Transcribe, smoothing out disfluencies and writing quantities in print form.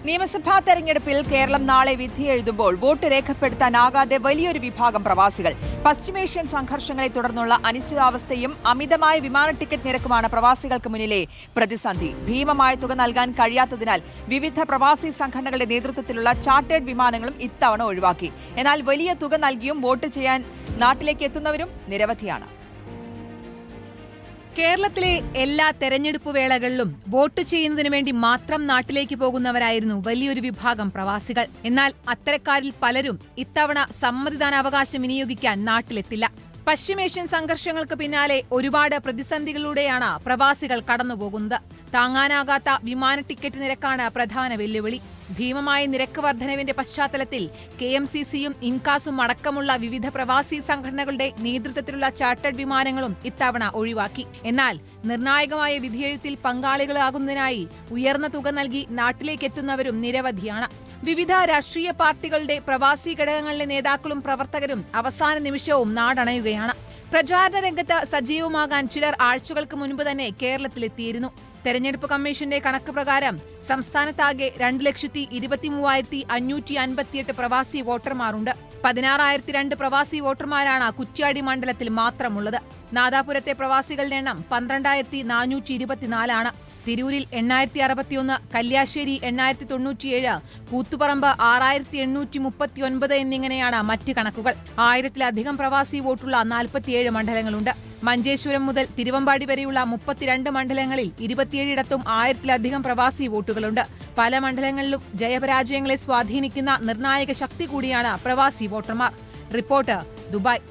നിയമസഭാ തെരഞ്ഞെടുപ്പിൽ കേരളം നാളെ വിധിയെഴുതുമ്പോൾ വോട്ട് രേഖപ്പെടുത്താനാകാതെ വലിയൊരു വിഭാഗം പ്രവാസികൾ. പശ്ചിമേഷ്യൻ സംഘർഷങ്ങളെ തുടർന്നുള്ള അനിശ്ചിതാവസ്ഥയും അമിതമായ വിമാന ടിക്കറ്റ് നിരക്കുമാണ് പ്രവാസികൾക്ക് മുന്നിലെ പ്രതിസന്ധി. ഭീമമായ തുക നൽകാൻ കഴിയാത്തതിനാൽ വിവിധ പ്രവാസി സംഘടനകളുടെ നേതൃത്വത്തിലുള്ള ചാർട്ടേഡ് വിമാനങ്ങളും ഇത്തവണ ഒഴിവാക്കി. എന്നാൽ വലിയ തുക നൽകിയും വോട്ട് ചെയ്യാൻ നാട്ടിലേക്ക് എത്തുന്നവരും നിരവധിയാണ്. കേരളത്തിലെ എല്ലാ തെരഞ്ഞെടുപ്പ് വേളകളിലും വോട്ട് ചെയ്യുന്നതിനു വേണ്ടി മാത്രം നാട്ടിലേക്ക് പോകുന്നവരായിരുന്നു വലിയൊരു വിഭാഗം പ്രവാസികൾ. എന്നാൽ അത്തരക്കാരിൽ പലരും ഇത്തവണ സമ്മതിദാനാവകാശം വിനിയോഗിക്കാൻ നാട്ടിലെത്തില്ല. പശ്ചിമേഷ്യൻ സംഘർഷങ്ങൾക്ക് പിന്നാലെ ഒരുപാട് പ്രതിസന്ധികളിലൂടെയാണ് പ്രവാസികൾ കടന്നുപോകുന്നത്. താങ്ങാനാകാത്ത വിമാന ടിക്കറ്റ് നിരക്കാണ് പ്രധാന വെല്ലുവിളി. ഭീമമായ നിരക്ക് വർധനവിന്റെ പശ്ചാത്തലത്തിൽ KMCC-യും ഇൻകാസും അടക്കമുള്ള വിവിധ പ്രവാസി സംഘടനകളുടെ നേതൃത്വത്തിലുള്ള ചാർട്ടേഡ് വിമാനങ്ങളും ഇത്തവണ ഒഴിവാക്കി. എന്നാൽ നിർണായകമായ വിധിയെഴുത്തിൽ പങ്കാളികളാകുന്നതിനായി ഉയർന്ന തുക നൽകി നാട്ടിലേക്കെത്തുന്നവരും നിരവധിയാണ്. വിവിധ രാഷ്ട്രീയ പാർട്ടികളുടെ പ്രവാസി ഘടകങ്ങളിലെ നേതാക്കളും പ്രവർത്തകരും അവസാന നിമിഷവും നാടണയുകയാണ്. പ്രചാരണ രംഗത്ത് സജീവമാകാൻ ചിലർ ആഴ്ചകൾക്ക് മുൻപ് തന്നെ കേരളത്തിലെത്തിയിരുന്നു. തെരഞ്ഞെടുപ്പ് കമ്മീഷന്റെ കണക്ക് പ്രകാരം സംസ്ഥാനത്താകെ 2,23,558 പ്രവാസി വോട്ടർമാരുണ്ട്. 16,002 പ്രവാസി വോട്ടർമാരാണ് കുറ്റ്യാടി മണ്ഡലത്തിൽ മാത്രമുള്ളത്. നാദാപുരത്തെ പ്രവാസികളുടെ എണ്ണം 12,424 ആണ്. തിരൂരിൽ 8,061, കല്യാശ്ശേരി 8,097, കൂത്തുപറമ്പ് 6,839 എന്നിങ്ങനെയാണ് മറ്റ് കണക്കുകൾ. 1000-ലധികം പ്രവാസി വോട്ടുള്ള 47 മണ്ഡലങ്ങളുണ്ട്. മഞ്ചേശ്വരം മുതൽ തിരുവമ്പാടി വരെയുള്ള 32 മണ്ഡലങ്ങളിൽ 27ഇടത്തും 1000-ലധികം പ്രവാസി വോട്ടുകളുണ്ട്. പല മണ്ഡലങ്ങളിലും ജയപരാജയങ്ങളെ സ്വാധീനിക്കുന്ന നിർണായക ശക്തി കൂടിയാണ് പ്രവാസി വോട്ടർമാർ. Report Dubai.